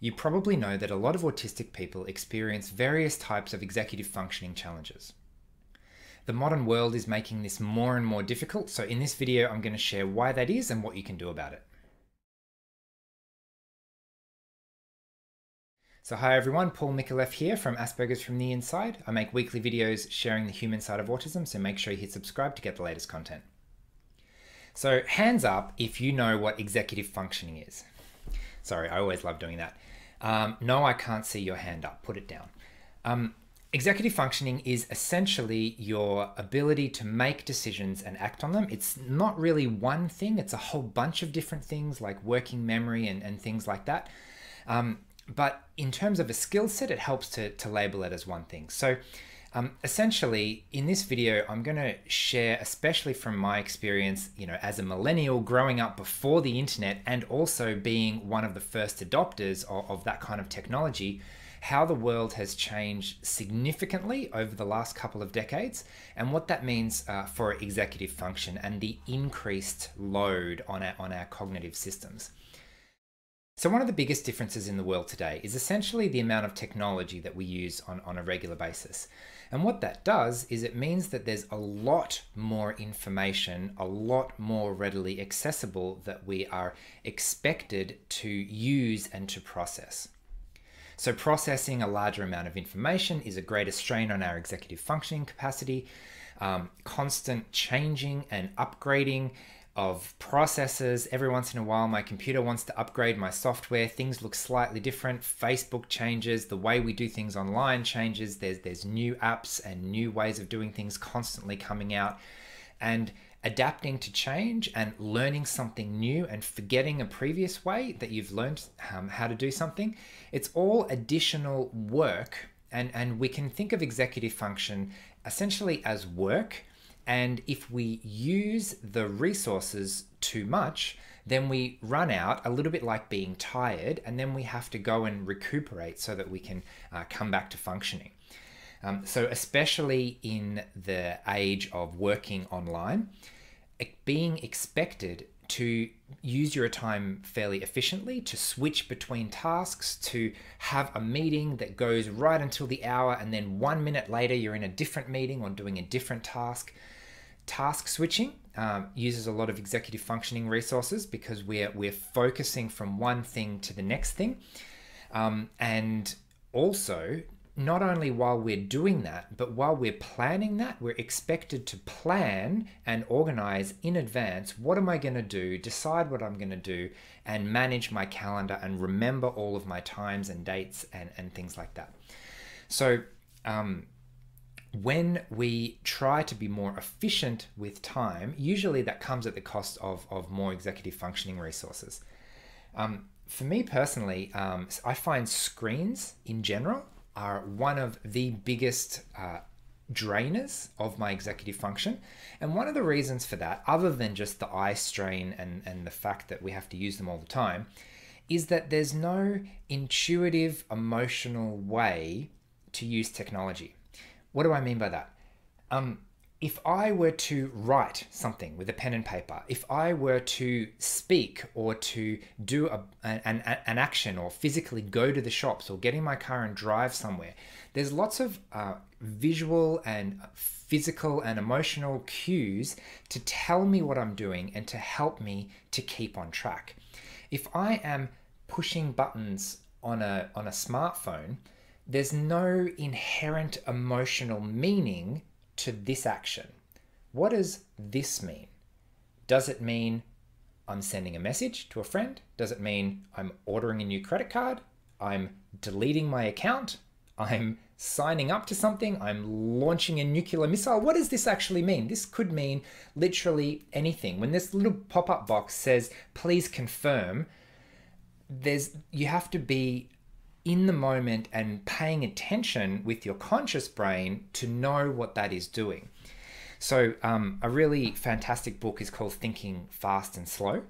You probably know that a lot of autistic people experience various types of executive functioning challenges. The modern world is making this more and more difficult, so in this video I'm going to share why that is and what you can do about it. So hi everyone, Paul Mikulev here from Asperger's from the Inside. I make weekly videos sharing the human side of autism, so make sure you hit subscribe to get the latest content. So hands up if you know what executive functioning is. Sorry, I always love doing that. No, I can't see your hand up. Put it down. Executive functioning is essentially your ability to make decisions and act on them. It's not really one thing. It's a whole bunch of different things like working memory and things like that. But in terms of a skill set, it helps to label it as one thing. So essentially, in this video, I'm going to share, especially from my experience, as a millennial growing up before the internet and also being one of the first adopters of that kind of technology, how the world has changed significantly over the last couple of decades and what that means for executive function and the increased load on our cognitive systems. So one of the biggest differences in the world today is essentially the amount of technology that we use on a regular basis. And what that does is it means that there's a lot more information, a lot more readily accessible that we are expected to use and to process. So processing a larger amount of information is a greater strain on our executive functioning capacity. Constant changing and upgrading of processes. Every once in a while, my computer wants to upgrade my software. Things look slightly different. Facebook changes. The way we do things online changes. There's new apps and new ways of doing things constantly coming out. And adapting to change and learning something new and forgetting a previous way that you've learned how to do something, it's all additional work. And we can think of executive function essentially as work. And if we use the resources too much, then we run out, a little bit like being tired, and then we have to go and recuperate so that we can come back to functioning. So especially in the age of working online, being expected to use your time fairly efficiently, to switch between tasks, to have a meeting that goes right until the hour, and then 1 minute later you're in a different meeting or doing a different task. Task switching uses a lot of executive functioning resources because we're focusing from one thing to the next thing. And also, not only while we're doing that, but while we're planning that, we're expected to plan and organize in advance, what am I going to do, decide what I'm going to do, and manage my calendar and remember all of my times and dates and things like that. So when we try to be more efficient with time, usually that comes at the cost of more executive functioning resources. For me personally, I find screens in general are one of the biggest drainers of my executive function. And one of the reasons for that, other than just the eye strain and the fact that we have to use them all the time, is that there's no intuitive, emotional way to use technology. What do I mean by that? If I were to write something with a pen and paper, if I were to speak or to do an action or physically go to the shops or get in my car and drive somewhere, there's lots of visual and physical and emotional cues to tell me what I'm doing and to help me to keep on track. If I am pushing buttons on a smartphone, there's no inherent emotional meaning to this action. What does this mean? Does it mean I'm sending a message to a friend? Does it mean I'm ordering a new credit card? I'm deleting my account? I'm signing up to something? I'm launching a nuclear missile? What does this actually mean? This could mean literally anything. When this little pop-up box says, please confirm, you have to be in the moment and paying attention with your conscious brain to know what that is doing. So a really fantastic book is called Thinking Fast and Slow.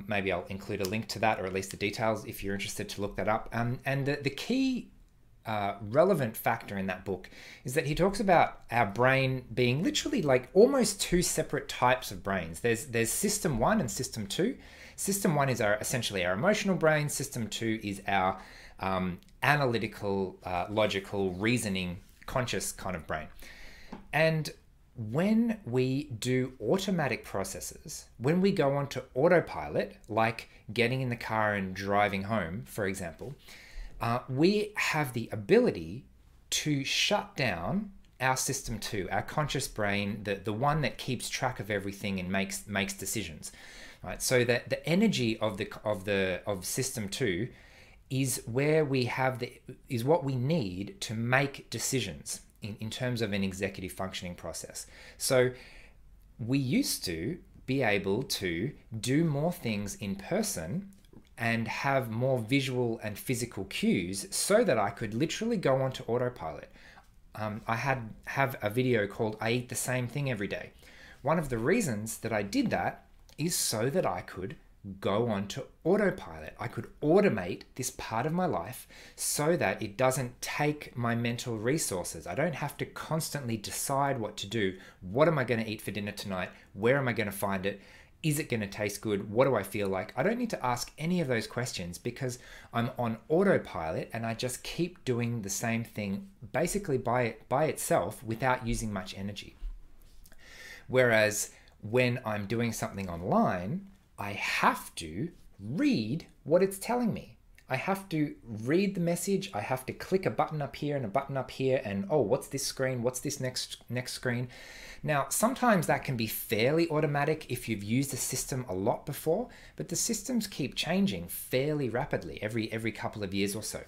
Maybe I'll include a link to that, or at least the details if you're interested to look that up. And the key relevant factor in that book is that he talks about our brain being literally like almost two separate types of brains. There's system 1 and system 2. System 1 is essentially our emotional brain. System 2 is our analytical, logical, reasoning, conscious kind of brain. And when we do automatic processes, when we go on to autopilot, like getting in the car and driving home, for example, we have the ability to shut down our system 2, our conscious brain, the one that keeps track of everything and makes decisions, right? So that the energy of system 2 is where we have is what we need to make decisions in terms of an executive functioning process. So we used to be able to do more things in person and have more visual and physical cues so that I could literally go onto autopilot. I have a video called I Eat the Same Thing Every Day. One of the reasons that I did that is so that I could go on to autopilot. I could automate this part of my life so that it doesn't take my mental resources. I don't have to constantly decide what to do. What am I going to eat for dinner tonight? Where am I going to find it? Is it going to taste good? What do I feel like? I don't need to ask any of those questions because I'm on autopilot and I just keep doing the same thing basically by itself without using much energy. Whereas when I'm doing something online, I have to read what it's telling me. I have to read the message. I have to click a button up here and a button up here and, oh, what's this screen? What's this next screen? Now, sometimes that can be fairly automatic if you've used the system a lot before, but the systems keep changing fairly rapidly every couple of years or so.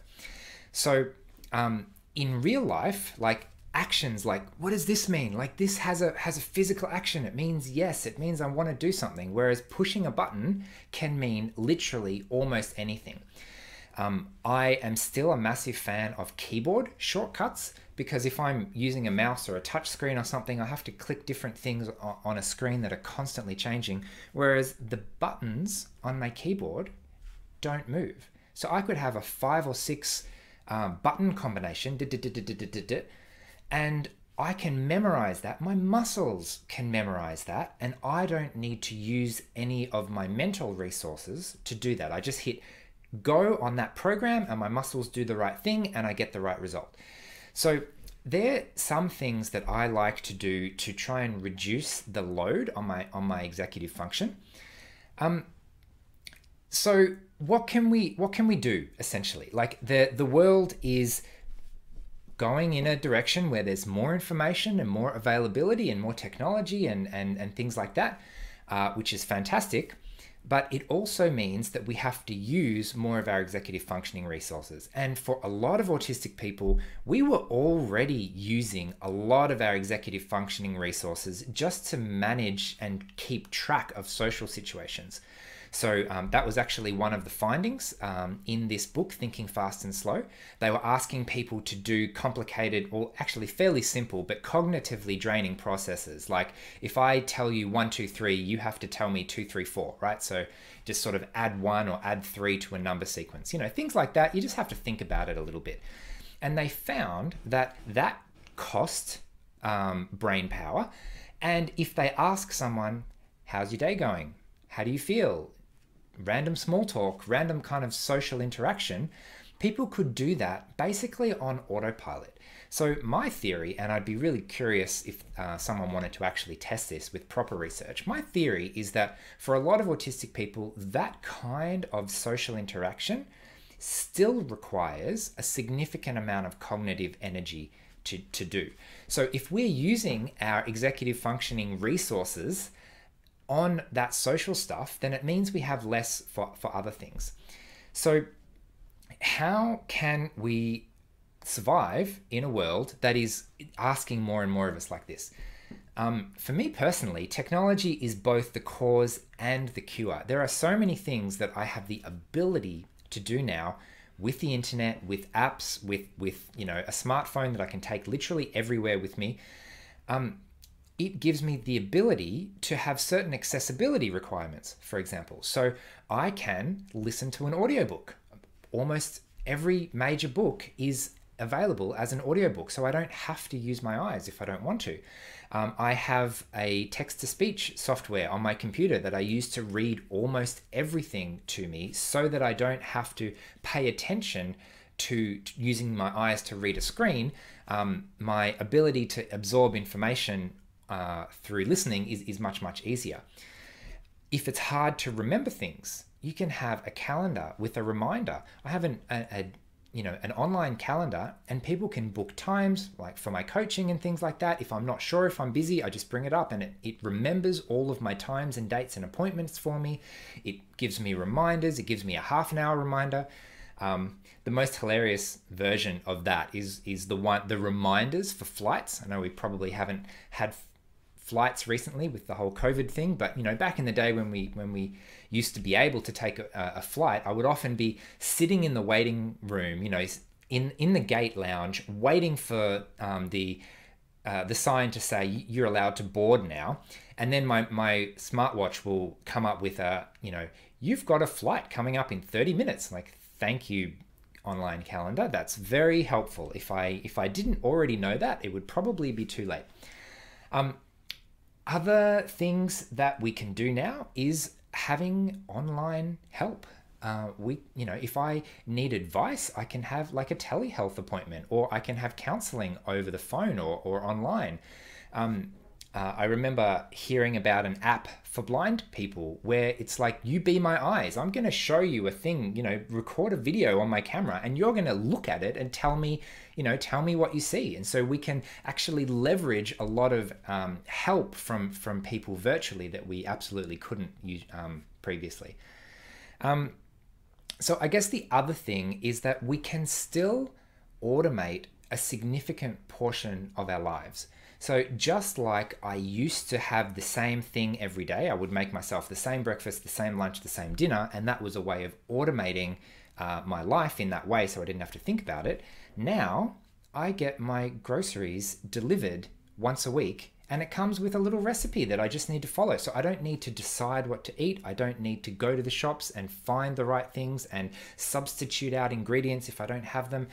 So in real life, like actions, like what does this mean? Like this has a physical action. It means yes, it means I want to do something. Whereas pushing a button can mean literally almost anything. I am still a massive fan of keyboard shortcuts because if I'm using a mouse or a touch screen or something, I have to click different things on a screen that are constantly changing. Whereas the buttons on my keyboard don't move. So I could have a 5 or 6 button combination, and I can memorize that. My muscles can memorize that, and I don't need to use any of my mental resources to do that. I just hit go on that program and my muscles do the right thing and I get the right result. So there are some things that I like to do to try and reduce the load on my executive function. So what can we do essentially? Like the world is going in a direction where there's more information and more availability and more technology and things like that, which is fantastic. But it also means that we have to use more of our executive functioning resources. And for a lot of autistic people, we were already using a lot of our executive functioning resources just to manage and keep track of social situations. So that was actually one of the findings in this book, Thinking Fast and Slow. They were asking people to do complicated, or actually fairly simple, but cognitively draining processes. Like if I tell you 1, 2, 3, you have to tell me 2, 3, 4, right? So just sort of add 1 or add 3 to a number sequence. You know, things like that. You just have to think about it a little bit. And they found that cost brain power. And if they ask someone, how's your day going? How do you feel? Random small talk, random kind of social interaction, people could do that basically on autopilot. So my theory, and I'd be really curious if someone wanted to actually test this with proper research, my theory is that for a lot of autistic people, that kind of social interaction still requires a significant amount of cognitive energy to do. So if we're using our executive functioning resources on that social stuff, then it means we have less for other things. So how can we survive in a world that is asking more and more of us like this? For me personally, technology is both the cause and the cure. There are so many things that I have the ability to do now with the internet, with apps, with you know, a smartphone that I can take literally everywhere with me. It gives me the ability to have certain accessibility requirements, for example. So I can listen to an audiobook. Almost every major book is available as an audiobook, so I don't have to use my eyes if I don't want to. I have a text-to-speech software on my computer that I use to read almost everything to me so that I don't have to pay attention to using my eyes to read a screen. My ability to absorb information through listening is much, much easier. If it's hard to remember things, you can have a calendar with a reminder. I have an online calendar, and people can book times like for my coaching and things like that. If I'm not sure if I'm busy, I just bring it up and it remembers all of my times and dates and appointments for me. It gives me reminders. It gives me a half an hour reminder. The most hilarious version of that is the reminders for flights. I know we probably haven't had flights recently with the whole COVID thing, but back in the day when we used to be able to take a flight, I would often be sitting in the waiting room, in the gate lounge, waiting for the sign to say you're allowed to board now, and then my smartwatch will come up with you've got a flight coming up in 30 minutes. Like, thank you, online calendar. That's very helpful. If I didn't already know that, it would probably be too late. Other things that we can do now is having online help. If I need advice, I can have like a telehealth appointment, or I can have counseling over the phone or online. I remember hearing about an app for blind people where it's like, you be my eyes. I'm going to show you a thing, record a video on my camera, and you're going to look at it and tell me what you see. And so we can actually leverage a lot of help from people virtually that we absolutely couldn't use previously. So I guess the other thing is that we can still automate a significant portion of our lives. So just like I used to have the same thing every day, I would make myself the same breakfast, the same lunch, the same dinner, and that was a way of automating my life in that way so I didn't have to think about it. Now I get my groceries delivered once a week, and it comes with a little recipe that I just need to follow. So I don't need to decide what to eat. I don't need to go to the shops and find the right things and substitute out ingredients if I don't have them.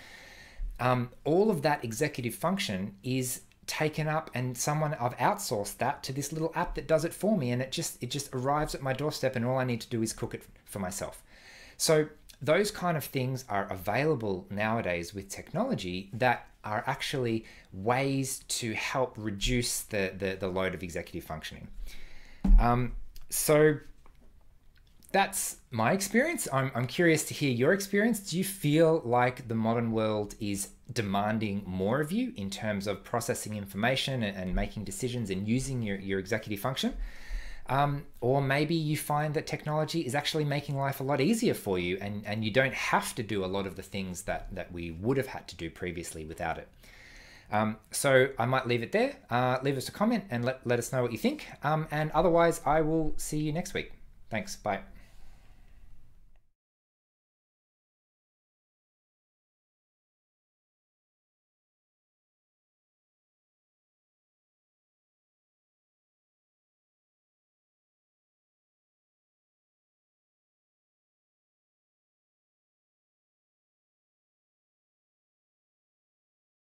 All of that executive function is taken up, and I've outsourced that to this little app that does it for me, and it just arrives at my doorstep, and all I need to do is cook it for myself. So those kind of things are available nowadays with technology that are actually ways to help reduce the load of executive functioning. So that's my experience. I'm curious to hear your experience. Do you feel like the modern world is demanding more of you in terms of processing information and making decisions and using your executive function? Or maybe you find that technology is actually making life a lot easier for you, and you don't have to do a lot of the things that we would have had to do previously without it. So I might leave it there. Leave us a comment and let us know what you think. And otherwise, I will see you next week. Thanks. Bye.